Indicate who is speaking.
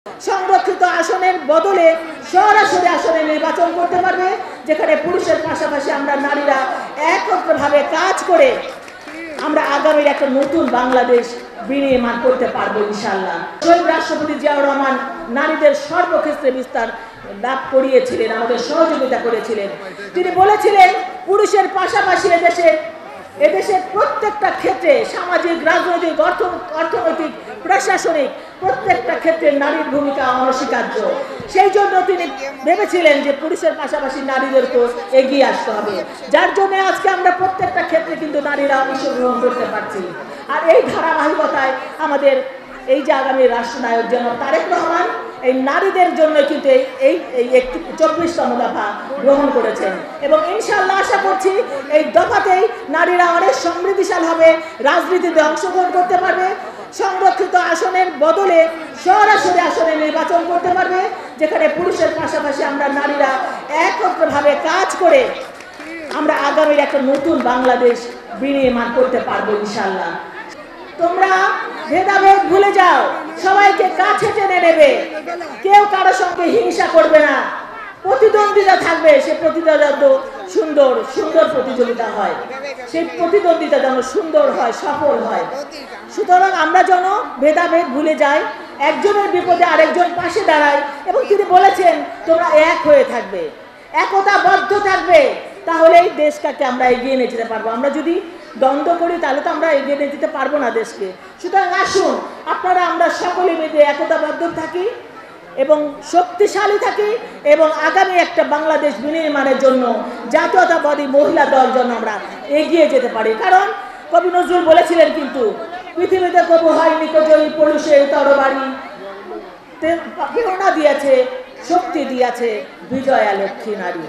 Speaker 1: সংরক্ষিত আসনের বদলে সরাসরি আসনে নির্বাচন করতে পারবে, যেখানে পুরুষের পাশাপাশি আমরা নারীরা একত্রভাবে কাজ করে আমরা আগামীর একটা নতুন বাংলাদেশ বিনির্মাণ করতে পারবো ইনশাআল্লাহ। শহীদ রাষ্ট্রপতি জিয়াউর রহমান নারীদের সর্বক্ষেত্রে বিস্তার লাভ করিয়েছিলেন, আমাদের সহযোগিতা করেছিলেন। তিনি বলেছিলেন পুরুষের পাশাপাশি এদেশের প্রত্যেকটা ক্ষেত্রে, সামাজিক, রাজনৈতিক, অর্থনৈতিক, প্রশাসনিক প্রত্যেকটা ক্ষেত্রে নারীর ভূমিকা অনস্বীকার্য। সেই জন্য তিনি ভেবেছিলেন যে পুরুষের পাশাপাশি নারীদেরকেও এগিয়ে আসতে হবে, যার জন্য আজকে আমরা প্রত্যেকটা ক্ষেত্রে কিন্তু নারীরা অংশগ্রহণ করতে পারছি। আর এই ধারাবাহিকতায় আমাদের এই যে আগামী রাষ্ট্রনায়ক জনাব তারেক রহমান এই নারীদের জন্য কিন্তু এই 24তম দফা গ্রহণ করেছেন, এবং ইনশাআল্লাহ আশা করছি এই দফাতেই নারীরা অনেক সমৃদ্ধিশাল হবে, রাজনীতিতে অংশগ্রহণ করতে পারবে, সংরক্ষিত আসনের বদলে সরাসরি আসনে নির্বাচন করতে পারবে, যেখানে পুরুষের পাশাপাশি আমরা নারীরা একত্রভাবে কাজ করে আমরা আগামীর একটা নতুন বাংলাদেশ বিনির্মাণ করতে পারবো ইনশাআল্লাহ। তোমরা ভেদাভেদ ভুলে যাও, সবাইকে কাছে টেনে নেবে, কেউ কারো সঙ্গে হিংসা করবে না, প্রতিদ্বন্দ্বিতা থাকবে, সে প্রতিদ্বন্দ্বিতা সুন্দর সুন্দর প্রতিযোগিতা হয়, সেই প্রতিদ্বন্দ্বিতা যেন সুন্দর হয়, সফল হয়। সুতরাং আমরা যেন ভেদাভেদ ভুলে যাই, একজনের বিপদে আরেকজন পাশে দাঁড়ায়, এবং তিনি বলেছেন তোমরা এক হয়ে থাকবে, একতাবদ্ধ থাকবে, তাহলেই দেশটাকে আমরা এগিয়ে নিয়ে যেতে পারবো। আমরা যদি দ্বন্দ্ব করি তাহলে তো আমরা এগিয়ে নিয়ে যেতে পারবো না দেশকে। সুতরাং আসুন আপনারা আমরা সকলে মিলে একতাবদ্ধ থাকি এবং শক্তিশালী থাকি, এবং আগামী একটা বাংলাদেশ বিনির্মাণের জন্য জাতীয়তাবাদী মহিলা দল জন্য আমরা এগিয়ে যেতে পারি। কারণ কবি নজরুল বলেছিলেন কিন্তু পৃথিবীতে কবু হয়নি জয়ী পুরুষের তরবারি, প্রেরণা দিয়েছে, শক্তি দিয়েছে বিজয়া লক্ষ্মী নারী।